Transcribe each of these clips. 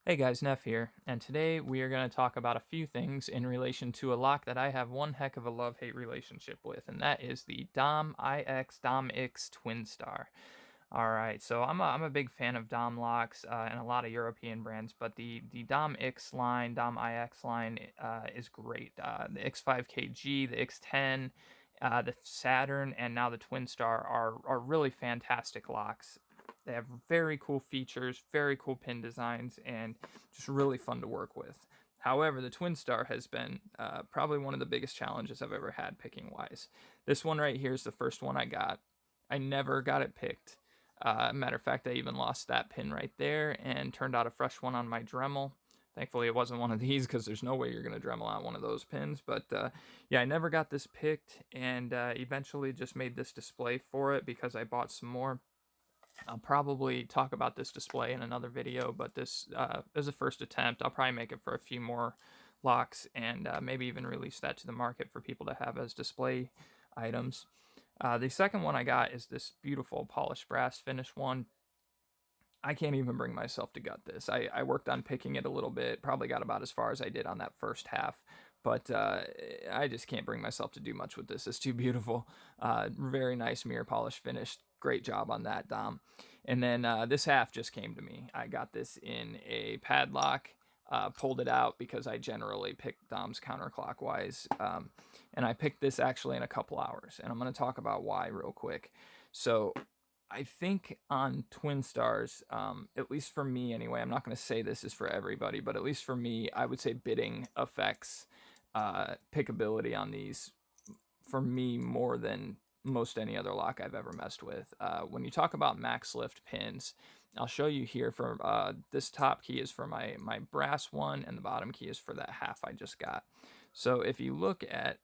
Hey guys, Neff here, and today we are going to talk about a few things in relation to a lock that I have one heck of a love-hate relationship with, and that is the Dom IX Dom X Twinstar. Alright, so I'm a big fan of Dom locks and a lot of European brands, but the Dom X line, Dom IX line is great. The X5KG, the X10, the Saturn, and now the Twinstar are really fantastic locks. They have very cool features, very cool pin designs, and just really fun to work with. However, the Twinstar has been probably one of the biggest challenges I've ever had picking wise. This one right here is the first one I got. I never got it picked. Matter of fact, I even lost that pin right there and turned out a fresh one on my Dremel. Thankfully, it wasn't one of these because there's no way you're going to Dremel out one of those pins. But yeah, I never got this picked and eventually just made this display for it because I bought some more. I'll probably talk about this display in another video, but this is a first attempt. I'll probably make it for a few more locks and maybe even release that to the market for people to have as display items. The second one I got is this beautiful polished brass finish one. I can't even bring myself to gut this. I worked on picking it a little bit, probably got about as far as I did on that first half, but I just can't bring myself to do much with this. It's too beautiful. Very nice mirror polish finish. Great job on that, Dom. And then this half just came to me. I got this in a padlock, pulled it out because I generally pick Doms counterclockwise. And I picked this actually in a couple hours, and I'm going to talk about why real quick. So I think on Twinstars, at least for me anyway, I'm not going to say this is for everybody, but at least for me, I would say bidding affects pickability on these for me more than most any other lock I've ever messed with. When you talk about max lift pins, I'll show you here for this top key is for my brass one and the bottom key is for that half I just got. So if you look at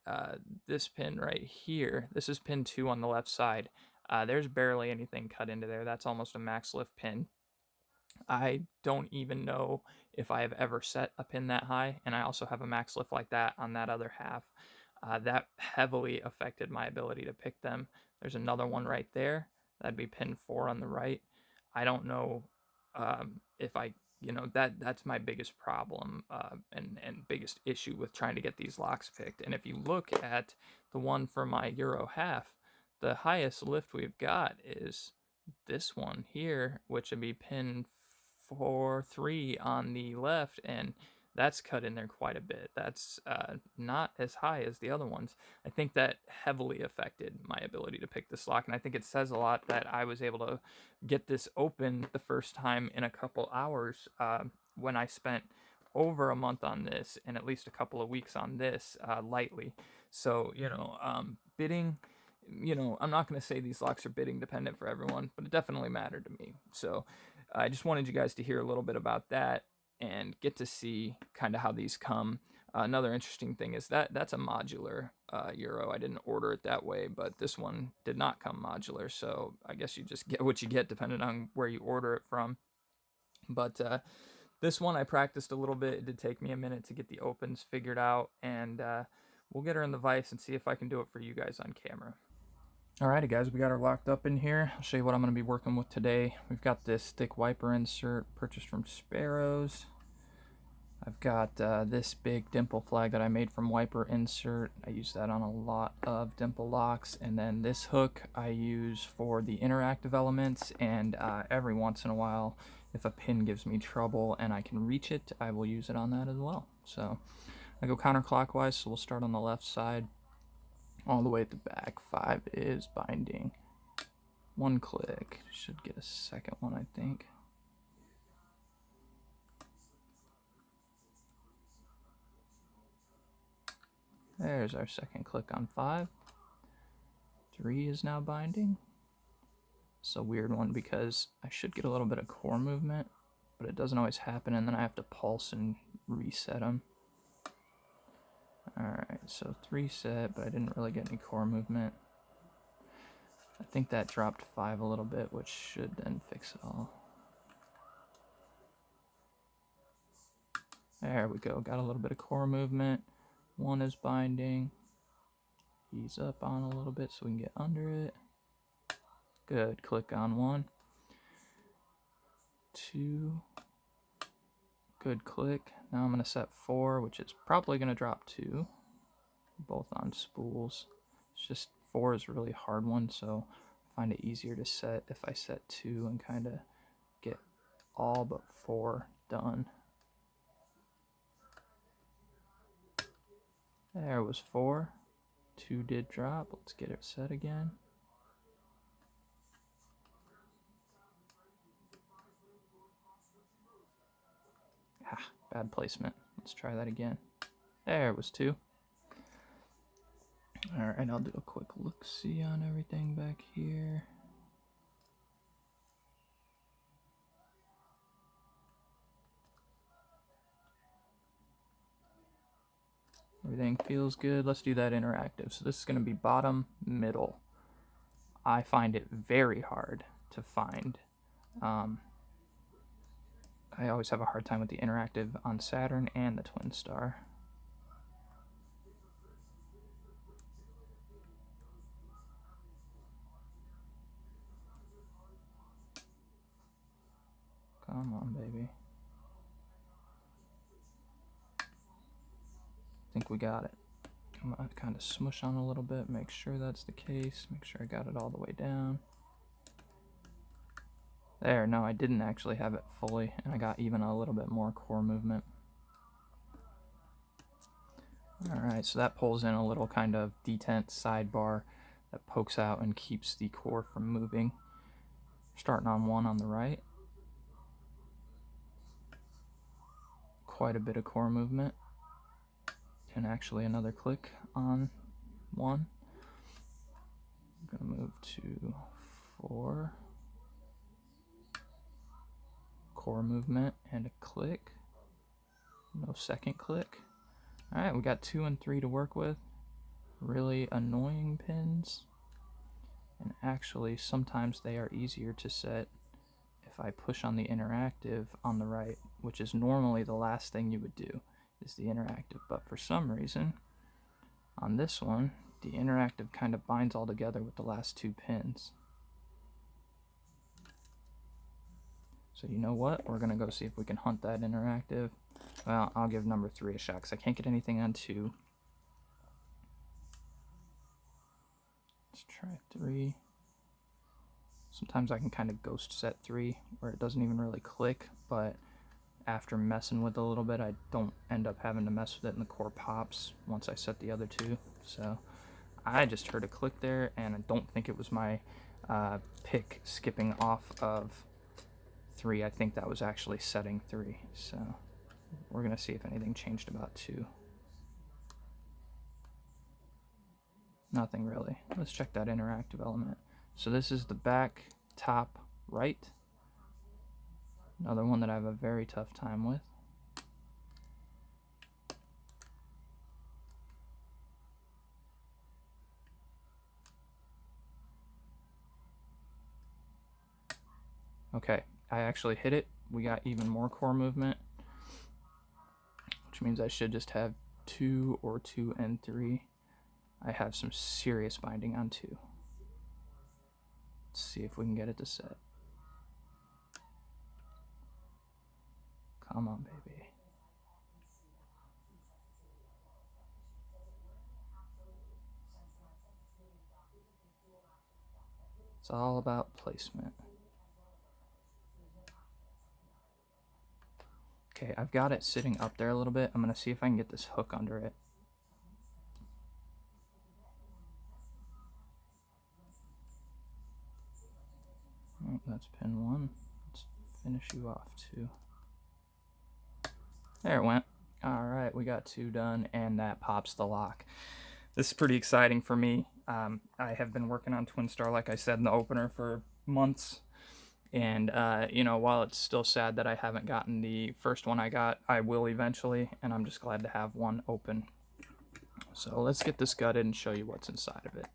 this pin right here, this is pin 2 on the left side. There's barely anything cut into there. That's almost a max lift pin. I don't even know if I have ever set a pin that high, and I also have a max lift like that on that other half. That heavily affected my ability to pick them. There's another one right there. That'd be pin 4 on the right. I don't know if I, that's my biggest problem and biggest issue with trying to get these locks picked. And if you look at the one for my Euro half, the highest lift we've got is this one here, which would be pin 4-3 on the left, and that's cut in there quite a bit. That's not as high as the other ones. I think that heavily affected my ability to pick this lock, and I think it says a lot that I was able to get this open the first time in a couple hours when I spent over a month on this and at least a couple of weeks on this lightly. So, bidding, I'm not going to say these locks are bidding dependent for everyone, but it definitely mattered to me. So I just wanted you guys to hear a little bit about that and get to see kind of how these come. Another interesting thing is that that's a modular Euro. I didn't order it that way, but this one did not come modular. So I guess you just get what you get depending on where you order it from. But this one I practiced a little bit. It did take me a minute to get the opens figured out, and we'll get her in the vise and see if I can do it for you guys on camera. Alrighty guys, we got her locked up in here. I'll show you what I'm going to be working with today. We've got this thick wiper insert purchased from Sparrows. I've got this big dimple flag that I made from wiper insert. I use that on a lot of dimple locks. And then this hook I use for the interactive elements, and every once in a while, if a pin gives me trouble and I can reach it, I will use it on that as well. So I go counterclockwise, so we'll start on the left side. All the way at the back. 5 is binding. 1 click. Should get a second one, I think. There's our second click on 5. 3 is now binding. It's a weird one because I should get a little bit of core movement, but it doesn't always happen, and then I have to pulse and reset them. Alright, so 3 set, but I didn't really get any core movement. I think that dropped 5 a little bit, which should then fix it all. There we go, got a little bit of core movement. 1 is binding. Ease up on a little bit so we can get under it. Good, click on 1. 2. Good click. Now I'm going to set 4, which is probably going to drop 2, both on spools. It's just 4 is a really hard one, so I find it easier to set if I set 2 and kind of get all but 4 done. There was 4. 2 did drop. Let's get it set again. Bad placement. Let's try that again. There was 2. Alright, I'll do a quick look-see on everything back here. Everything feels good. Let's do that interactive. So this is going to be bottom, middle. I find it very hard to find. I always have a hard time with the interactive on Saturn and the Twinstar. Come on, baby. I think we got it. I'm gonna kind of smush on a little bit, make sure that's the case, make sure I got it all the way down. There, no, I didn't actually have it fully, and I got even a little bit more core movement. Alright, so that pulls in a little kind of detent sidebar that pokes out and keeps the core from moving. Starting on 1 on the right. Quite a bit of core movement. And actually another click on 1. I'm going to move to 4. Core movement and a click. No second click. Alright, we got 2 and 3 to work with. Really annoying pins. And actually, sometimes they are easier to set if I push on the interactive on the right, which is normally the last thing you would do, is the interactive. But for some reason, on this one, the interactive kind of binds all together with the last 2 pins. So you know what? We're going to go see if we can hunt that interactive. Well, I'll give number 3 a shot because I can't get anything on 2. Let's try 3. Sometimes I can kind of ghost set 3 where it doesn't even really click, but after messing with it a little bit, I don't end up having to mess with it and the core pops once I set the other 2. So I just heard a click there, and I don't think it was my pick skipping off of 3. I think that was actually setting 3. So we're going to see if anything changed about 2. Nothing really. Let's check that interactive element. So this is the back top right. Another one that I have a very tough time with. Okay, I actually hit it. We got even more core movement, which means I should just have 2 or 2 and 3. I have some serious binding on 2. Let's see if we can get it to set. Come on, baby. It's all about placement. Okay, I've got it sitting up there a little bit. I'm going to see if I can get this hook under it. Oh, that's pin 1. Let's finish you off 2. There it went. Alright, we got 2 done, and that pops the lock. This is pretty exciting for me. I have been working on Twinstar, like I said in the opener, for months. And, you know, while it's still sad that I haven't gotten the first one I got, I will eventually, and I'm just glad to have one open. So let's get this gutted and show you what's inside of it.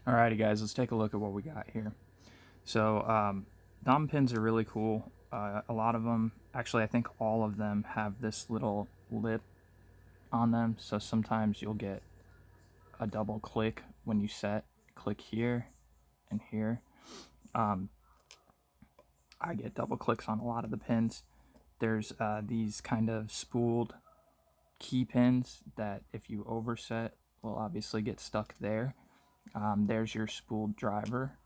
Alrighty guys, let's take a look at what we got here. So Dom pins are really cool. A lot of them, actually I think all of them have this little lip on them, so sometimes you'll get a double click when you click here and here. I get double clicks on a lot of the pins. There's these kind of spooled key pins that if you overset will obviously get stuck there. There's your spooled driver.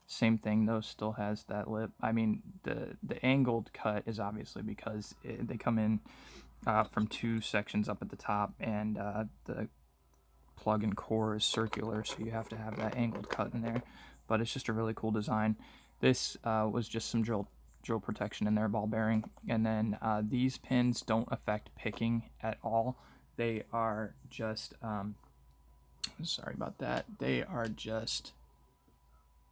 Same thing though, still has that lip. I mean, the angled cut is obviously because they come in from two sections up at the top, and the plug and core is circular, so you have to have that angled cut in there. But it's just a really cool design. This was just some drill protection in there, ball bearing. And then these pins don't affect picking at all. They are just sorry about that, they are just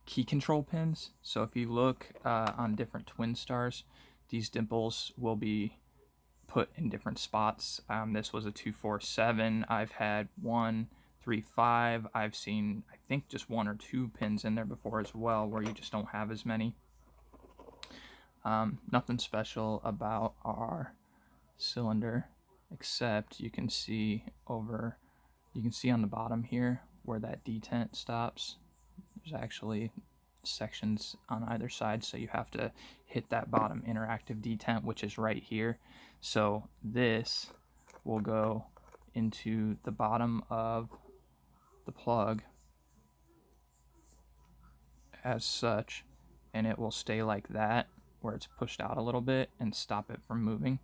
key control pins. So if you look on different Twinstars, these dimples will be put in different spots. This was a 247. I've had 135. I've seen, I think, just 1 or 2 pins in there before as well, where you just don't have as many. Nothing special about our cylinder, except you can see on the bottom here where that detent stops. There's actually sections on either side, so you have to hit that bottom interactive detent, which is right here. So this will go into the bottom of the plug as such, and it will stay like that, where it's pushed out a little bit and stop it from moving.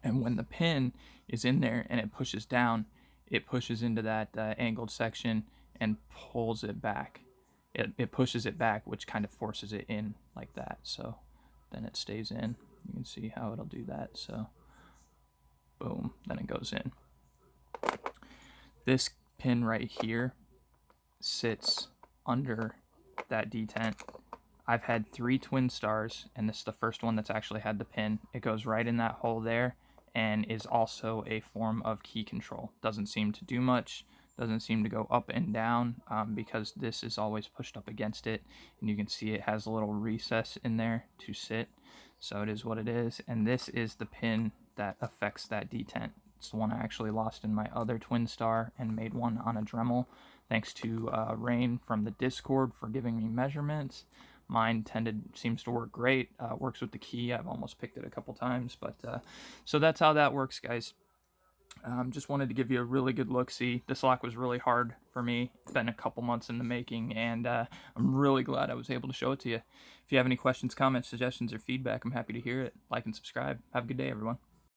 And when the pin is in there and it pushes down, it pushes into that angled section and pulls it back. It pushes it back, which kind of forces it in like that. So then it stays in. You can see how it'll do that. So boom, then it goes in. This pin right here sits under that detent. I've had 3 Twinstars, and this is the first one that's actually had the pin. It goes right in that hole there and is also a form of key control. Doesn't seem to do much, doesn't seem to go up and down because this is always pushed up against it, and you can see it has a little recess in there to sit. So it is what it is, and this is the pin that affects that detent. It's the one I actually lost in my other Twinstar and made one on a Dremel. Thanks to Rain from the Discord for giving me measurements. Mine seems to work great. Works with the key. I've almost picked it a couple times, but so that's how that works, guys. Just wanted to give you a really good look. See, this lock was really hard for me. It's been a couple months in the making, and I'm really glad I was able to show it to you. If you have any questions, comments, suggestions, or feedback, I'm happy to hear it. Like and subscribe. Have a good day, everyone.